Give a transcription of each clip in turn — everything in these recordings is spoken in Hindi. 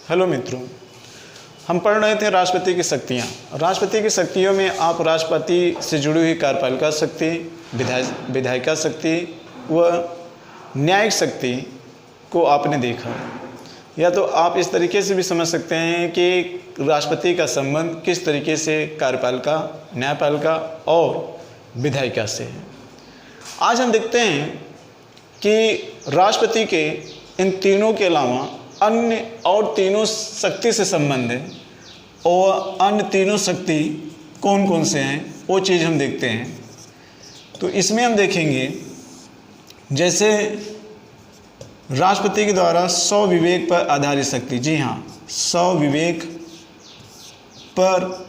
हेलो मित्रों, हम पढ़ रहे थे राष्ट्रपति की शक्तियाँ। राष्ट्रपति की शक्तियों में आप राष्ट्रपति से जुड़ी हुई कार्यपालिका शक्ति, विधायिका शक्ति व न्यायिक शक्ति को आपने देखा। या तो आप इस तरीके से भी समझ सकते हैं कि राष्ट्रपति का संबंध किस तरीके से कार्यपालिका, न्यायपालिका और विधायिका से है। आज हम देखते हैं कि राष्ट्रपति के इन तीनों के अलावा अन्य और तीनों शक्ति से संबंधित और अन्य तीनों शक्ति कौन कौन से हैं, वो चीज़ हम देखते हैं। तो इसमें हम देखेंगे जैसे राष्ट्रपति के द्वारा स्वविवेक पर आधारित शक्ति। जी हाँ, स्वविवेक पर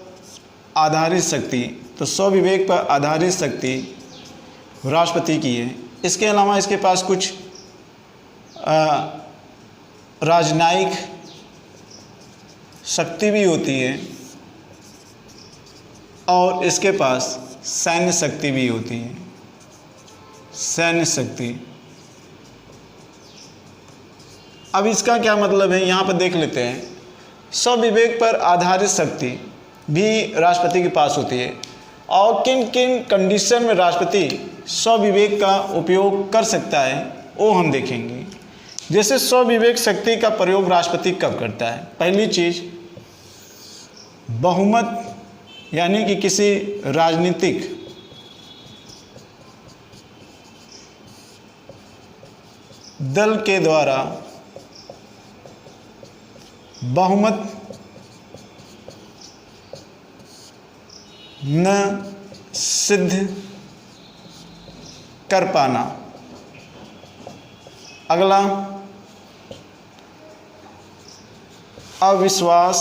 आधारित शक्ति। तो स्वविवेक पर आधारित शक्ति राष्ट्रपति की है। इसके अलावा इसके पास कुछ राजनयिक शक्ति भी होती है और इसके पास सैन्य शक्ति भी होती है। सैन्य शक्ति, अब इसका क्या मतलब है यहाँ पर देख लेते हैं। स्वविवेक पर आधारित शक्ति भी राष्ट्रपति के पास होती है और किन किन कंडीशन में राष्ट्रपति स्वविवेक का उपयोग कर सकता है वो हम देखेंगे। जैसे स्वविवेक शक्ति का प्रयोग राष्ट्रपति कब करता है? पहली चीज, बहुमत यानी कि किसी राजनीतिक दल के द्वारा बहुमत न सिद्ध कर पाना। अगला, अविश्वास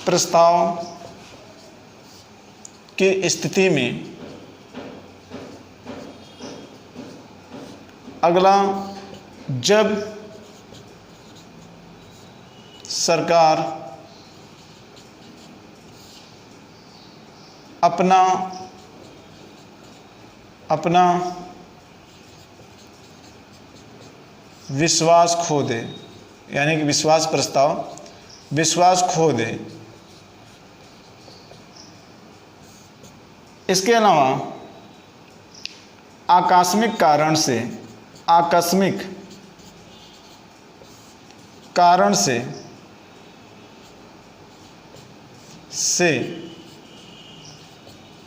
प्रस्ताव की स्थिति में। अगला, जब सरकार अपना विश्वास खो दे, यानी कि विश्वास खो दे। इसके अलावा आकस्मिक कारण से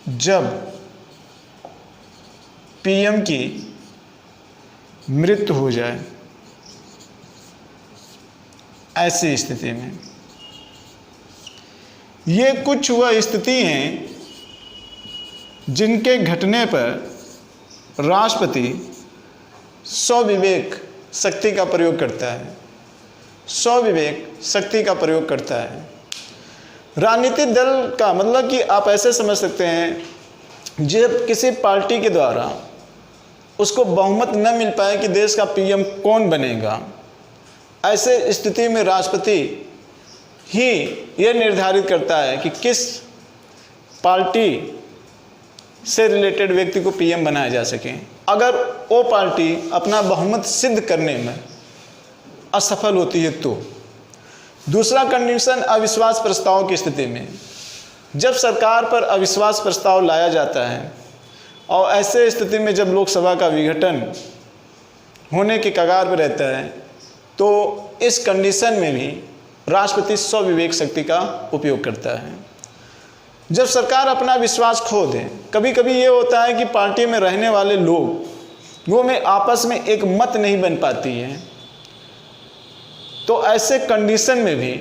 जब पीएम की मृत्यु हो जाए, ऐसी स्थिति में। ये कुछ वह स्थिति हैं जिनके घटने पर राष्ट्रपति स्वविवेक शक्ति का प्रयोग करता है। स्वविवेक शक्ति का प्रयोग करता है। राजनीतिक दल का मतलब कि आप ऐसे समझ सकते हैं, जब किसी पार्टी के द्वारा उसको बहुमत न मिल पाए कि देश का पीएम कौन बनेगा, ऐसे स्थिति में राष्ट्रपति ही यह निर्धारित करता है कि किस पार्टी से रिलेटेड व्यक्ति को पीएम बनाया जा सके। अगर वो पार्टी अपना बहुमत सिद्ध करने में असफल होती है तो। दूसरा कंडीशन, अविश्वास प्रस्ताव की स्थिति में। जब सरकार पर अविश्वास प्रस्ताव लाया जाता है और ऐसे स्थिति में जब लोकसभा का विघटन होने के कगार पर रहता है, तो इस कंडीशन में भी राष्ट्रपति स्वविवेक शक्ति का उपयोग करता है। जब सरकार अपना विश्वास खो दे, कभी कभी ये होता है कि पार्टी में रहने वाले लोगों में आपस में एक मत नहीं बन पाती है, तो ऐसे कंडीशन में भी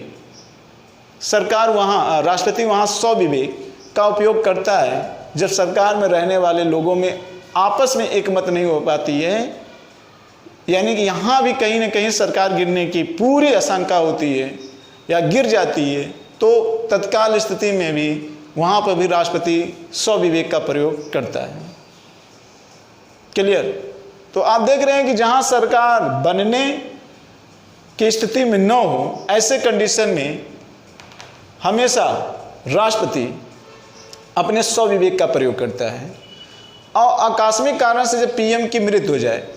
राष्ट्रपति वहाँ स्वविवेक का उपयोग करता है। जब सरकार में रहने वाले लोगों में आपस में एक मत नहीं हो पाती है, यानी कि यहाँ भी कहीं ना कहीं सरकार गिरने की पूरी आशंका होती है या गिर जाती है, तो तत्काल स्थिति में भी वहाँ पर भी राष्ट्रपति स्वविवेक का प्रयोग करता है। क्लियर? तो आप देख रहे हैं कि जहाँ सरकार बनने की स्थिति में न हो, ऐसे कंडीशन में हमेशा राष्ट्रपति अपने स्वविवेक का प्रयोग करता है। और आकस्मिक कारण से जब पीएम की मृत्यु हो जाए,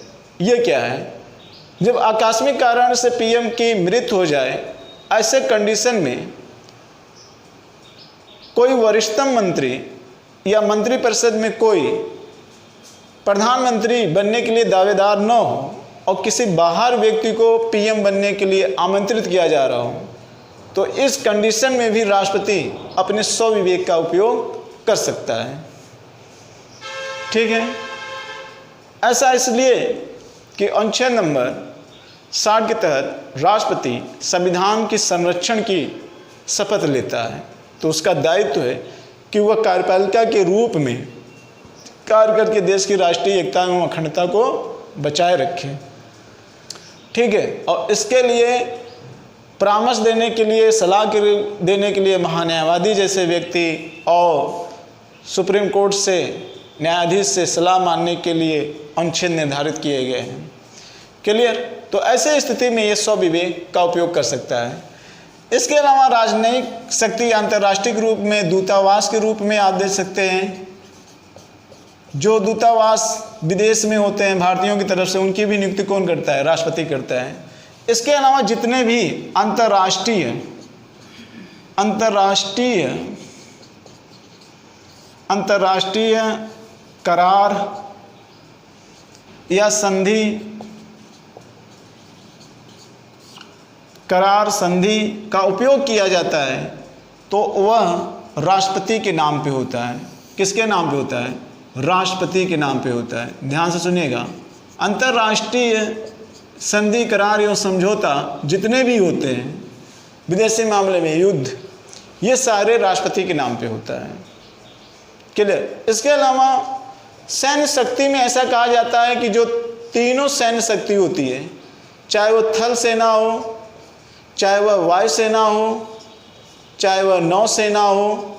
ये क्या है? जब आकस्मिक कारण से पीएम की मृत्यु हो जाए, ऐसे कंडीशन में कोई वरिष्ठतम मंत्री या मंत्रिपरिषद में कोई प्रधानमंत्री बनने के लिए दावेदार न हो और किसी बाहर व्यक्ति को पीएम बनने के लिए आमंत्रित किया जा रहा हो, तो इस कंडीशन में भी राष्ट्रपति अपने स्वविवेक का उपयोग कर सकता है। ठीक है, ऐसा इसलिए कि अनुच्छेद नंबर 60 के तहत राष्ट्रपति संविधान की संरक्षण की शपथ लेता है, तो उसका दायित्व है कि वह कार्यपालिका के रूप में कार्य करके देश की राष्ट्रीय एकता एवं अखंडता को बचाए रखे। ठीक है, और इसके लिए परामर्श देने के लिए, सलाह देने के लिए महान्यायवादी जैसे व्यक्ति और सुप्रीम कोर्ट से न्यायाधीश से सलाह मानने के लिए अनुच्छेद निर्धारित किए गए हैं। क्लियर? तो ऐसे स्थिति में ये स्वविवेक का उपयोग कर सकता है। इसके अलावा राजनयिक शक्ति अंतर्राष्ट्रीय रूप में दूतावास के रूप में आप देख सकते हैं। जो दूतावास विदेश में होते हैं भारतीयों की तरफ से, उनकी भी नियुक्ति कौन करता है? राष्ट्रपति करता है। इसके अलावा जितने भी अंतर्राष्ट्रीय करार या संधि का उपयोग किया जाता है, तो वह राष्ट्रपति के नाम पे होता है। किसके नाम पे होता है? राष्ट्रपति के नाम पे होता है। ध्यान से सुनिएगा, अंतर्राष्ट्रीय संधि, करार या समझौता जितने भी होते हैं विदेशी मामले में, युद्ध, ये सारे राष्ट्रपति के नाम पे होता है। क्लियर? इसके अलावा सैन्य शक्ति में ऐसा कहा जाता है कि जो तीनों सैन्य शक्ति होती है, चाहे वह थल सेना हो, चाहे वह वायुसेना हो, चाहे वह नौसेना हो,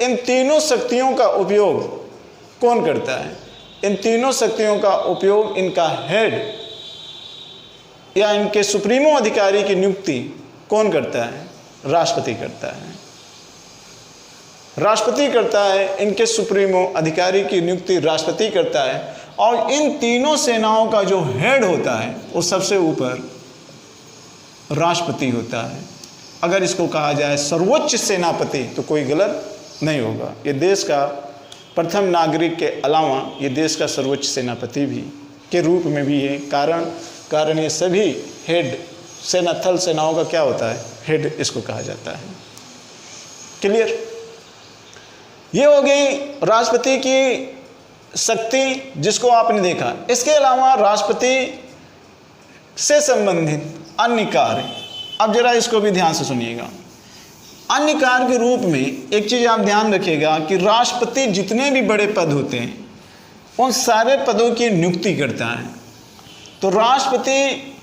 इन तीनों शक्तियों का उपयोग कौन करता है? इन तीनों शक्तियों का उपयोग इनका हेड या इनके सुप्रीमो अधिकारी की नियुक्ति कौन करता है? राष्ट्रपति करता है। राष्ट्रपति करता है, इनके सुप्रीमो अधिकारी की नियुक्ति राष्ट्रपति करता है। और इन तीनों सेनाओं का जो हेड होता है वो सबसे ऊपर राष्ट्रपति होता है। अगर इसको कहा जाए सर्वोच्च सेनापति तो कोई गलत नहीं होगा। ये देश का प्रथम नागरिक के अलावा ये देश का सर्वोच्च सेनापति भी के रूप में भी है। कारण ये सभी हेड सेना, थल सेनाओं का क्या होता है? हेड इसको कहा जाता है। क्लियर? ये हो गई राष्ट्रपति की शक्ति जिसको आपने देखा। इसके अलावा राष्ट्रपति से संबंधित अन्य कार्य, अब जरा इसको भी ध्यान से सुनिएगा। अन्य कार्य के रूप में एक चीज आप ध्यान रखिएगा कि राष्ट्रपति जितने भी बड़े पद होते हैं उन सारे पदों की नियुक्ति करता है। तो राष्ट्रपति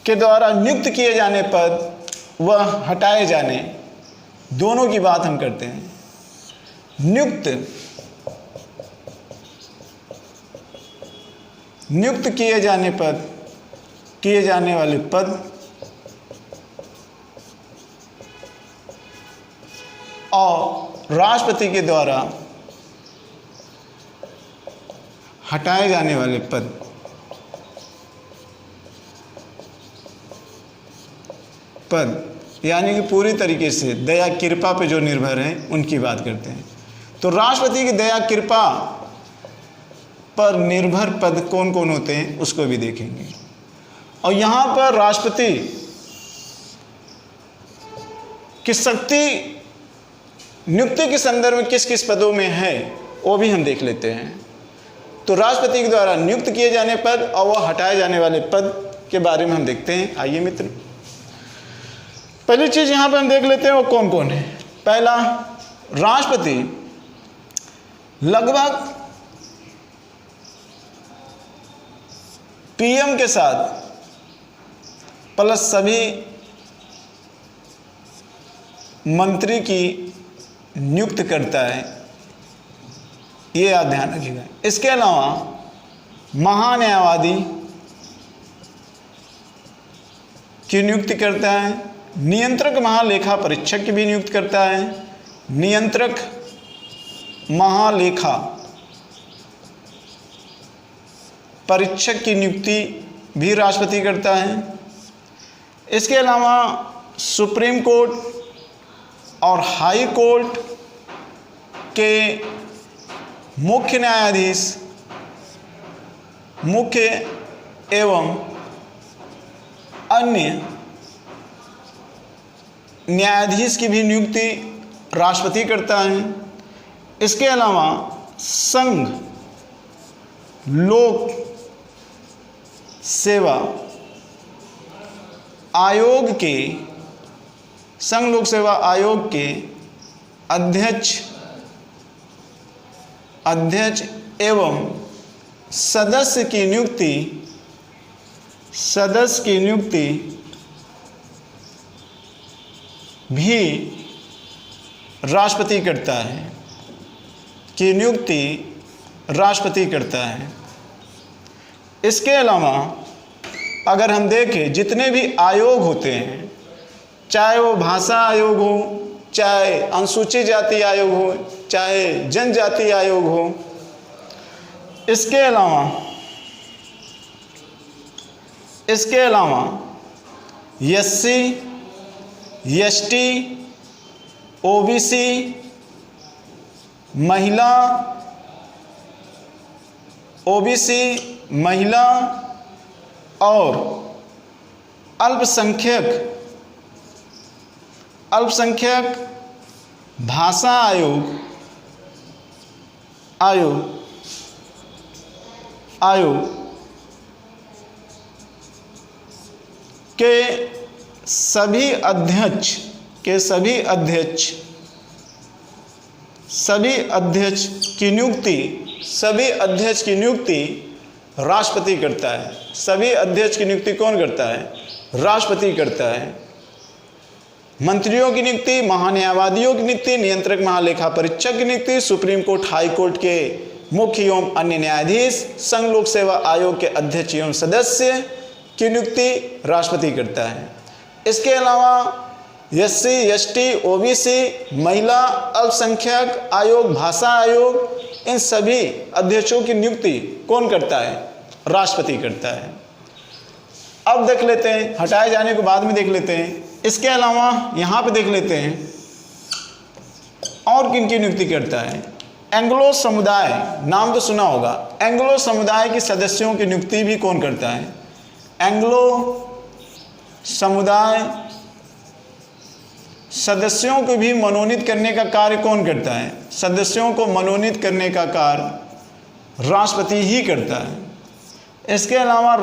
के द्वारा नियुक्त किए जाने पद व हटाए जाने, दोनों की बात हम करते हैं। नियुक्त किए जाने वाले पद और राष्ट्रपति के द्वारा हटाए जाने वाले पद यानी कि पूरी तरीके से दया कृपा पे जो निर्भर हैं उनकी बात करते हैं। तो राष्ट्रपति की दया कृपा पर निर्भर पद कौन कौन होते हैं उसको भी देखेंगे। और यहाँ पर राष्ट्रपति की शक्ति नियुक्ति के संदर्भ में किस किस पदों में है वो भी हम देख लेते हैं। तो राष्ट्रपति के द्वारा नियुक्त किए जाने पद और वह हटाए जाने वाले पद के बारे में हम देखते हैं। आइए मित्र, पहली चीज यहां पर हम देख लेते हैं वो कौन कौन है। पहला, राष्ट्रपति लगभग पीएम के साथ प्लस सभी मंत्री की नियुक्त करता है, ये आप ध्यान रखिएगा। इसके अलावा महान्यायवादी की नियुक्ति करता है, नियंत्रक महालेखा परीक्षक की भी नियुक्त करता है। नियंत्रक महालेखा परीक्षक की नियुक्ति भी राष्ट्रपति करता है। इसके अलावा सुप्रीम कोर्ट और हाई कोर्ट के मुख्य न्यायाधीश, मुख्य एवं अन्य न्यायाधीश की भी नियुक्ति राष्ट्रपति करता है। इसके अलावा संघ लोक सेवा आयोग के संघ लोक सेवा आयोग के अध्यक्ष एवं सदस्य की नियुक्ति भी राष्ट्रपति करता है, इसके अलावा अगर हम देखें जितने भी आयोग होते हैं, चाहे वो भाषा आयोग हो, चाहे अनुसूचित जाति आयोग हो, चाहे जनजाति आयोग हो, इसके अलावा SC, ST, OBC, महिला और अल्पसंख्यक भाषा आयोग के सभी अध्यक्ष की नियुक्ति राष्ट्रपति करता है। सभी अध्यक्ष की नियुक्ति कौन करता है? राष्ट्रपति करता है। मंत्रियों की नियुक्ति, महान्यायवादियों की नियुक्ति, नियंत्रक महालेखा परीक्षक की नियुक्ति, सुप्रीम कोर्ट, हाई कोर्ट के मुख्य एवं अन्य न्यायाधीश, संघ लोक सेवा आयोग के अध्यक्ष एवं सदस्य की नियुक्ति राष्ट्रपति करता है। इसके अलावा SC, ST, OBC, महिला, अल्पसंख्यक आयोग, भाषा आयोग, इन सभी अध्यक्षों की नियुक्ति कौन करता है? राष्ट्रपति करता है। अब देख लेते हैं, हटाए जाने के बाद में देख लेते हैं। इसके अलावा यहाँ पे देख लेते हैं और किन की नियुक्ति करता है। एंग्लो समुदाय, नाम तो सुना होगा, एंग्लो समुदाय के सदस्यों की नियुक्ति भी कौन करता है? एंग्लो समुदाय सदस्यों को भी मनोनीत करने का कार्य कौन करता है? सदस्यों को मनोनीत करने का कार्य राष्ट्रपति ही करता है। इसके अलावा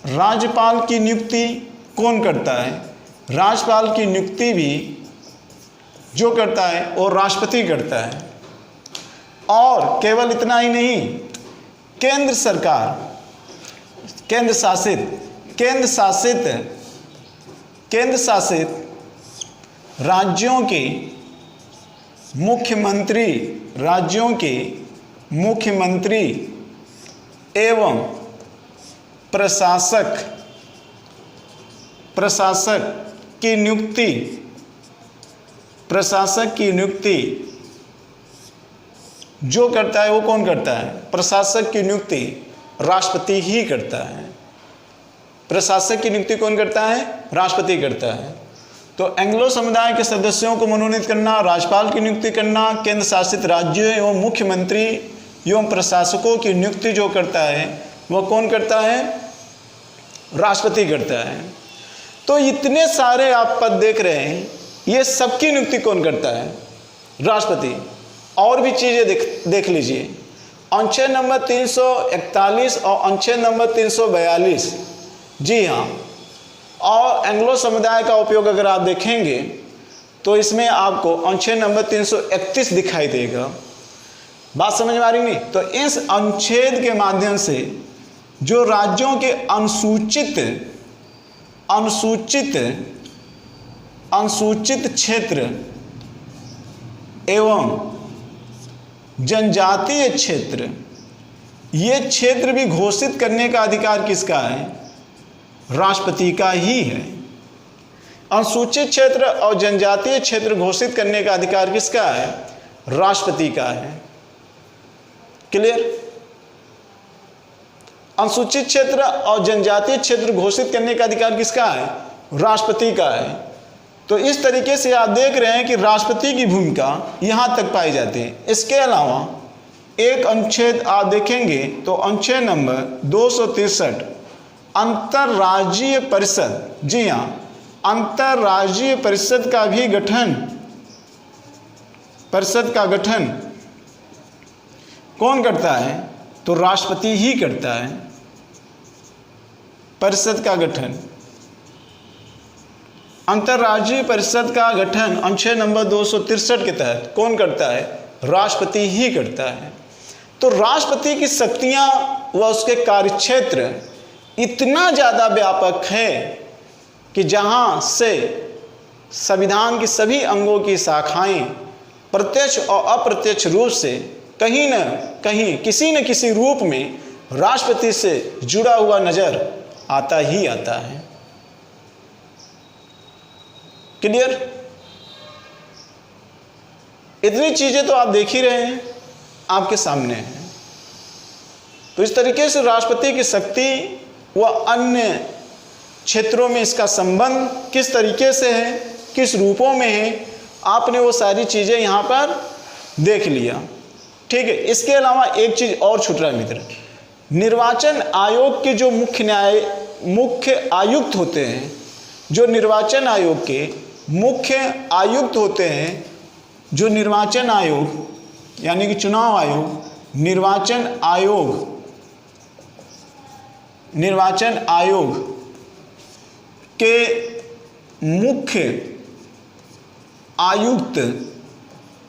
राज्यपाल की नियुक्ति कौन करता है? राज्यपाल की नियुक्ति भी जो करता है वो राष्ट्रपति करता है। और केवल इतना ही नहीं, केंद्र शासित राज्यों के मुख्यमंत्री एवं प्रशासक की नियुक्ति जो करता है वो कौन करता है? प्रशासक की नियुक्ति राष्ट्रपति ही करता है। प्रशासक की नियुक्ति कौन करता है? राष्ट्रपति करता है। तो एंग्लो समुदाय के सदस्यों को मनोनीत करना, राज्यपाल की नियुक्ति करना, केंद्र शासित राज्यों एवं मुख्यमंत्री एवं प्रशासकों की नियुक्ति जो करता है वह कौन करता है? राष्ट्रपति करता है। तो इतने सारे आप पद देख रहे हैं, ये सबकी नियुक्ति कौन करता है? राष्ट्रपति। और भी चीज़ें देख लीजिए, अनुच्छेद नंबर 341 और अनुच्छेद नंबर 342, जी हाँ। और एंग्लो समुदाय का उपयोग अगर आप देखेंगे तो इसमें आपको अनुच्छेद नंबर 331 दिखाई देगा। बात समझ में आ रही नहीं? तो इस अनुच्छेद के माध्यम से जो राज्यों के अनुसूचित क्षेत्र एवं जनजातीय क्षेत्र, ये क्षेत्र भी घोषित करने का अधिकार किसका है? राष्ट्रपति का ही है। अनुसूचित क्षेत्र और जनजातीय क्षेत्र घोषित करने का अधिकार किसका है? राष्ट्रपति का है। क्लियर? अनुसूचित क्षेत्र और जनजातीय क्षेत्र घोषित करने का अधिकार किसका है? राष्ट्रपति का है। तो इस तरीके से आप देख रहे हैं कि राष्ट्रपति की भूमिका यहाँ तक पाई जाती है। इसके अलावा एक अनुच्छेद आप देखेंगे तो अनुच्छेद नंबर 263 अंतर्राज्यीय परिषद, जी हाँ, अंतर्राज्यीय परिषद का भी गठन, परिषद का गठन कौन करता है? तो राष्ट्रपति ही करता है। परिषद का गठन, अंतर्राज्यीय परिषद का गठन अनुच्छेद नंबर 263 के तहत कौन करता है? राष्ट्रपति ही करता है। तो राष्ट्रपति की शक्तियां व उसके कार्यक्षेत्र इतना ज़्यादा व्यापक है कि जहां से संविधान की सभी अंगों की शाखाएं प्रत्यक्ष और अप्रत्यक्ष रूप से कहीं न कहीं किसी न किसी रूप में राष्ट्रपति से जुड़ा हुआ नजर आता ही आता है। क्लियर? इतनी चीजें तो आप देख ही रहे हैं, आपके सामने है। तो इस तरीके से राष्ट्रपति की शक्ति व अन्य क्षेत्रों में इसका संबंध किस तरीके से है, किस रूपों में है, आपने वो सारी चीजें यहां पर देख लिया। ठीक है। इसके अलावा एक चीज और छूट रहा है मित्र, निर्वाचन आयोग के जो मुख्य आयुक्त होते हैं, जो निर्वाचन आयोग के मुख्य आयुक्त होते हैं, जो निर्वाचन आयोग यानी कि चुनाव आयोग, निर्वाचन आयोग के मुख्य आयुक्त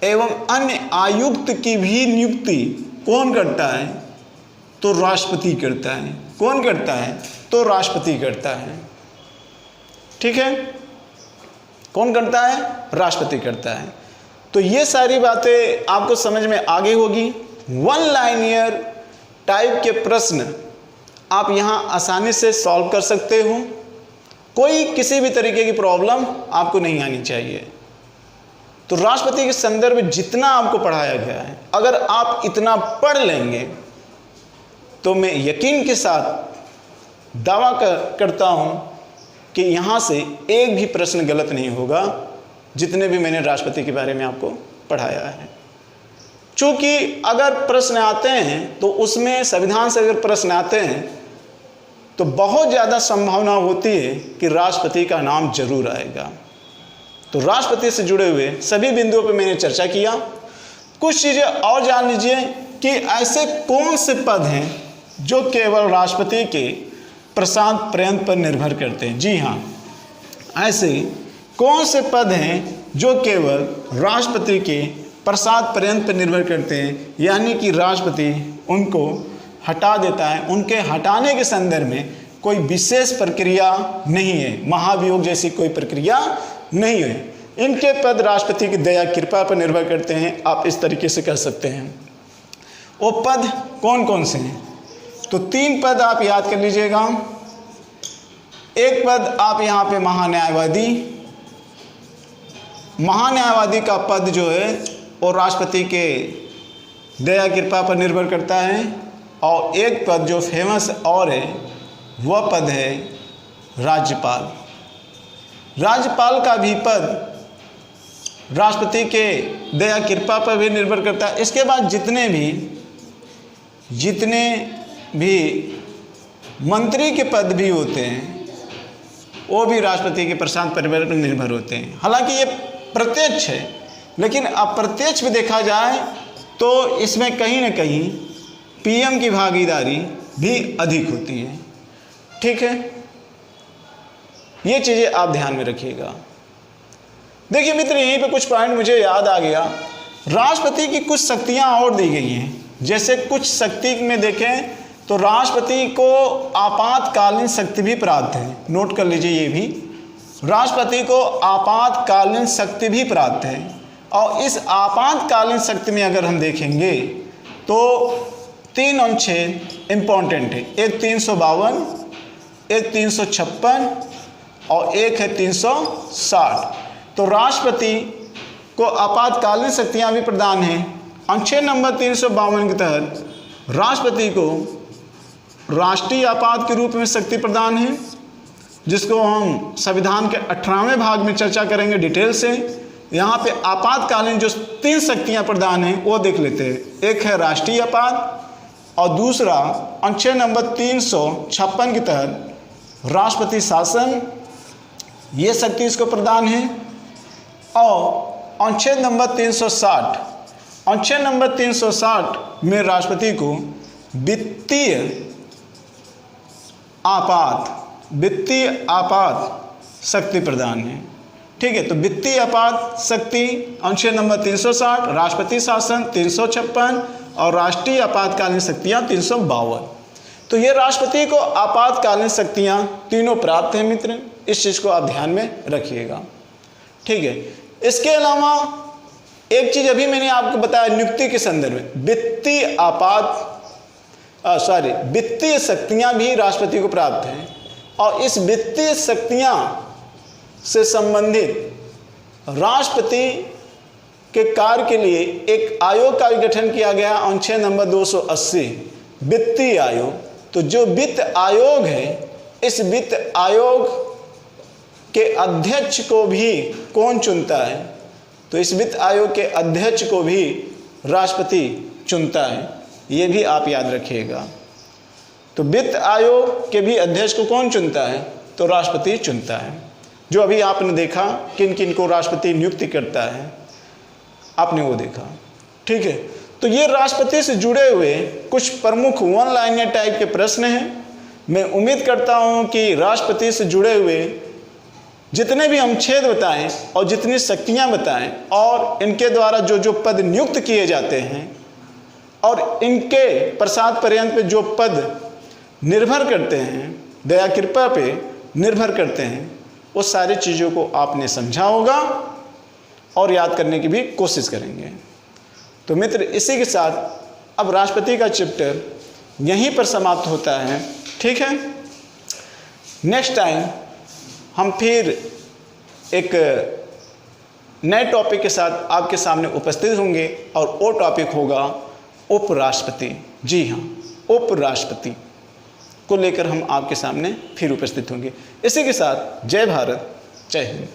एवं अन्य आयुक्त की भी नियुक्ति कौन करता है? तो राष्ट्रपति करता है। कौन करता है? तो राष्ट्रपति करता है। ठीक है, कौन करता है? राष्ट्रपति करता है। तो ये सारी बातें आपको समझ में आ गई होगी। वन लाइनियर टाइप के प्रश्न आप यहाँ आसानी से सॉल्व कर सकते हो। कोई किसी भी तरीके की प्रॉब्लम आपको नहीं आनी चाहिए। तो राष्ट्रपति के संदर्भ में जितना आपको पढ़ाया गया है, अगर आप इतना पढ़ लेंगे तो मैं यकीन के साथ दावा करता हूं कि यहां से एक भी प्रश्न गलत नहीं होगा, जितने भी मैंने राष्ट्रपति के बारे में आपको पढ़ाया है। चूंकि अगर प्रश्न आते हैं तो उसमें संविधान से अगर प्रश्न आते हैं तो बहुत ज़्यादा संभावना होती है कि राष्ट्रपति का नाम जरूर आएगा। तो राष्ट्रपति से जुड़े हुए सभी बिंदुओं पर मैंने चर्चा किया। कुछ चीज़ें और जान लीजिए कि ऐसे कौन से पद हैं जो केवल राष्ट्रपति के प्रसाद पर्यंत पर निर्भर करते हैं। जी हाँ, ऐसे कौन से पद हैं जो केवल राष्ट्रपति के प्रसाद पर्यंत पर निर्भर करते हैं, यानी कि राष्ट्रपति उनको हटा देता है, उनके हटाने के संदर्भ में कोई विशेष प्रक्रिया नहीं है, महाभियोग जैसी कोई प्रक्रिया नहीं है। इनके पद राष्ट्रपति की दया कृपा पर निर्भर करते हैं। आप इस तरीके से कह सकते हैं। वो पद कौन कौन से हैं? तो 3 पद आप याद कर लीजिएगा। एक पद आप यहाँ पे महान्यायवादी का पद जो है वो राष्ट्रपति के दया कृपा पर निर्भर करता है। और एक पद जो फेमस और है वह पद है राज्यपाल। राज्यपाल का भी पद राष्ट्रपति के दया कृपा पर भी निर्भर करता है। इसके बाद जितने भी मंत्री के पद भी होते हैं वो भी राष्ट्रपति के प्रसाद परिवार पर निर्भर होते हैं। हालांकि ये प्रत्यक्ष है, लेकिन अप्रत्यक्ष भी देखा जाए तो इसमें कहीं ना कहीं पीएम की भागीदारी भी अधिक होती है। ठीक है, ये चीज़ें आप ध्यान में रखिएगा। देखिए मित्र, यहीं पे कुछ पॉइंट मुझे याद आ गया। राष्ट्रपति की कुछ शक्तियां और दी गई हैं। जैसे कुछ शक्ति में देखें तो राष्ट्रपति को आपातकालीन शक्ति भी प्राप्त है। नोट कर लीजिए, ये भी राष्ट्रपति को आपातकालीन शक्ति भी प्राप्त है। और इस आपातकालीन शक्ति में अगर हम देखेंगे तो 3 अनुच्छेद इम्पॉर्टेंट है। एक 352, एक 356 और एक है 360। तो राष्ट्रपति को आपातकालीन शक्तियां भी प्रदान हैं। अनुच्छेद नंबर 352 के तहत राष्ट्रपति को राष्ट्रीय आपात के रूप में शक्ति प्रदान है, जिसको हम संविधान के 18वें भाग में चर्चा करेंगे डिटेल से। यहाँ पे आपातकालीन जो 3 शक्तियाँ प्रदान हैं वो देख लेते हैं। एक है राष्ट्रीय आपात और दूसरा अनुच्छेद नंबर 356 के तहत राष्ट्रपति शासन, ये शक्ति इसको प्रदान है। और अनुच्छेद नंबर 360, अनुच्छेद नंबर 360 में राष्ट्रपति को वित्तीय आपात शक्ति प्रदान है। ठीक है, तो वित्तीय आपात शक्ति अनुच्छेद नंबर 360, राष्ट्रपति शासन 356 और राष्ट्रीय आपातकालीन शक्तियां 352। तो ये राष्ट्रपति को आपातकालीन शक्तियां तीनों प्राप्त हैं मित्र, इस चीज़ को आप ध्यान में रखिएगा। ठीक है, इसके अलावा एक चीज़ अभी मैंने आपको बताया नियुक्ति के संदर्भ में, वित्तीय शक्तियां भी राष्ट्रपति को प्राप्त हैं और इस वित्तीय शक्तियां से संबंधित राष्ट्रपति के कार्य के लिए एक आयोग का भी गठन किया गया, अनुच्छेद नंबर 280 वित्तीय आयोग। तो जो वित्त आयोग है, इस वित्त आयोग के अध्यक्ष को भी कौन चुनता है? तो इस वित्त आयोग के अध्यक्ष को भी राष्ट्रपति चुनता है, ये भी आप याद रखिएगा। तो वित्त आयोग के भी अध्यक्ष को कौन चुनता है? तो राष्ट्रपति चुनता है। जो अभी आपने देखा किन किन को राष्ट्रपति नियुक्ति करता है, आपने वो देखा। ठीक है, तो ये राष्ट्रपति से जुड़े हुए कुछ प्रमुख वन लाइनर टाइप के प्रश्न हैं। मैं उम्मीद करता हूँ कि राष्ट्रपति से जुड़े हुए जितने भी अनुच्छेद बताएं और जितनी शक्तियाँ बताएं और इनके द्वारा जो जो पद नियुक्त किए जाते हैं और इनके प्रसाद पर्यंत पे जो पद निर्भर करते हैं, दया कृपा पे निर्भर करते हैं, वो सारी चीज़ों को आपने समझा होगा और याद करने की भी कोशिश करेंगे। तो मित्र, इसी के साथ अब राष्ट्रपति का चैप्टर यहीं पर समाप्त होता है। ठीक है, नेक्स्ट टाइम हम फिर एक नए टॉपिक के साथ आपके सामने उपस्थित होंगे और वो टॉपिक होगा उपराष्ट्रपति। जी हाँ, उपराष्ट्रपति को लेकर हम आपके सामने फिर उपस्थित होंगे। इसी के साथ जय भारत, जय हिंद।